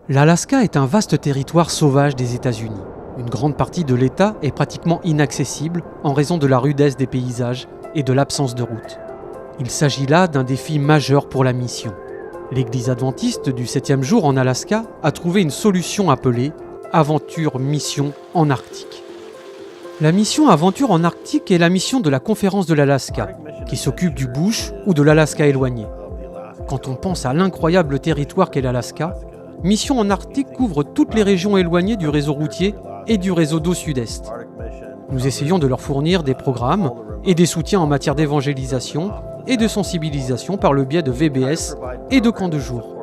L'Alaska est un vaste territoire sauvage des États-Unis. Une grande partie de l'État est pratiquement inaccessible en raison de la rudesse des paysages et de l'absence de route. Il s'agit là d'un défi majeur pour la mission. L'Église adventiste du 7e jour en Alaska a trouvé une solution appelée « Aventure Mission en Arctique ». La mission Aventure en Arctique est la mission de la Conférence de l'Alaska, qui s'occupe du bush ou de l'Alaska éloigné. Quand on pense à l'incroyable territoire qu'est l'Alaska, Mission en Arctique couvre toutes les régions éloignées du réseau routier et du réseau d'eau sud-est. Nous essayons de leur fournir des programmes et des soutiens en matière d'évangélisation et de sensibilisation par le biais de VBS et de camps de jour.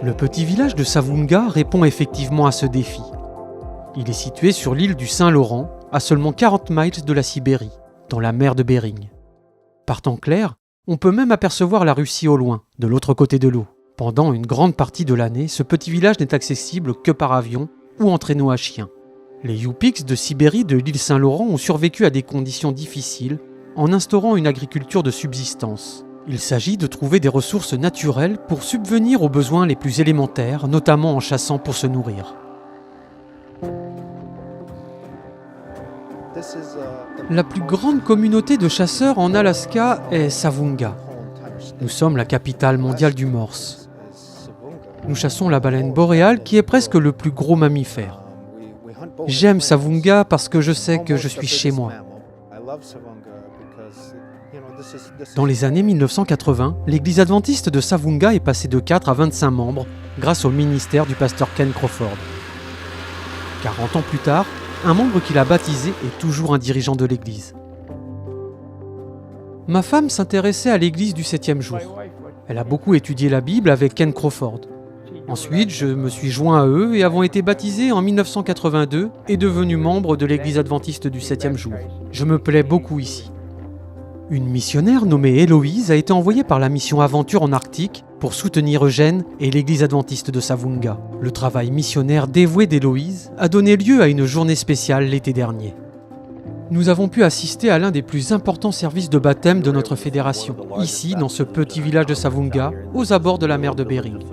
Le petit village de Savunga répond effectivement à ce défi. Il est situé sur l'île du Saint-Laurent, à seulement 40 miles de la Sibérie, dans la mer de Bering. Par temps clair, on peut même apercevoir la Russie au loin, de l'autre côté de l'eau. Pendant une grande partie de l'année, ce petit village n'est accessible que par avion ou en traîneau à chien. Les Yupiks de Sibérie de l'île Saint-Laurent ont survécu à des conditions difficiles en instaurant une agriculture de subsistance. Il s'agit de trouver des ressources naturelles pour subvenir aux besoins les plus élémentaires, notamment en chassant pour se nourrir. La plus grande communauté de chasseurs en Alaska est Savunga. Nous sommes la capitale mondiale du morse. Nous chassons la baleine boréale qui est presque le plus gros mammifère. J'aime Savunga parce que je sais que je suis chez moi. Dans les années 1980, l'église adventiste de Savunga est passée de 4 à 25 membres grâce au ministère du pasteur Ken Crawford. 40 ans plus tard, un membre qui l'a baptisé est toujours un dirigeant de l'église. Ma femme s'intéressait à l'église du 7e jour. Elle a beaucoup étudié la Bible avec Ken Crawford. Ensuite, je me suis joint à eux et avons été baptisés en 1982 et devenus membres de l'église adventiste du 7e jour. Je me plais beaucoup ici. Une missionnaire nommée Héloïse a été envoyée par la mission Aventure en Arctique pour soutenir Eugène et l'église adventiste de Savunga. Le travail missionnaire dévoué d'Héloïse a donné lieu à une journée spéciale l'été dernier. Nous avons pu assister à l'un des plus importants services de baptême de notre fédération, ici dans ce petit village de Savunga, aux abords de la mer de Bering.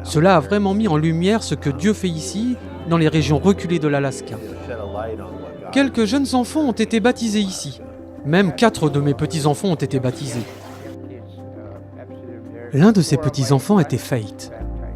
Cela a vraiment mis en lumière ce que Dieu fait ici, dans les régions reculées de l'Alaska. Quelques jeunes enfants ont été baptisés ici. Même 4 de mes petits-enfants ont été baptisés. L'un de ces petits-enfants était Faith.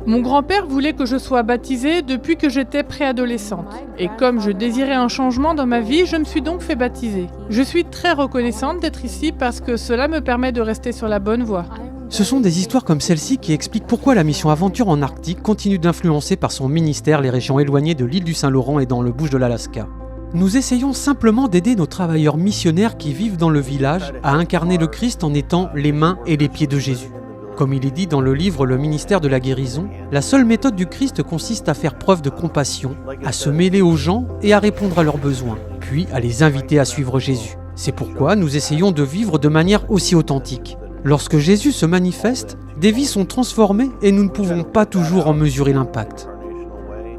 Mon grand-père voulait que je sois baptisée depuis que j'étais préadolescente. Et comme je désirais un changement dans ma vie, je me suis donc fait baptiser. Je suis très reconnaissante d'être ici parce que cela me permet de rester sur la bonne voie. Ce sont des histoires comme celle-ci qui expliquent pourquoi la mission Aventure en Arctique continue d'influencer par son ministère les régions éloignées de l'île du Saint-Laurent et dans le bush de l'Alaska. Nous essayons simplement d'aider nos travailleurs missionnaires qui vivent dans le village à incarner le Christ en étant les mains et les pieds de Jésus. Comme il est dit dans le livre Le ministère de la guérison, la seule méthode du Christ consiste à faire preuve de compassion, à se mêler aux gens et à répondre à leurs besoins, puis à les inviter à suivre Jésus. C'est pourquoi nous essayons de vivre de manière aussi authentique. Lorsque Jésus se manifeste, des vies sont transformées et nous ne pouvons pas toujours en mesurer l'impact.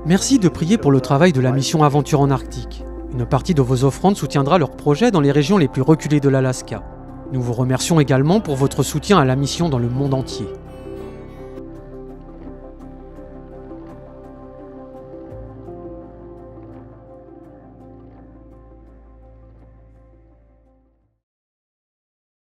Merci de prier pour le travail de la mission Aventure en Arctique. Une partie de vos offrandes soutiendra leur projet dans les régions les plus reculées de l'Alaska. Nous vous remercions également pour votre soutien à la mission dans le monde entier.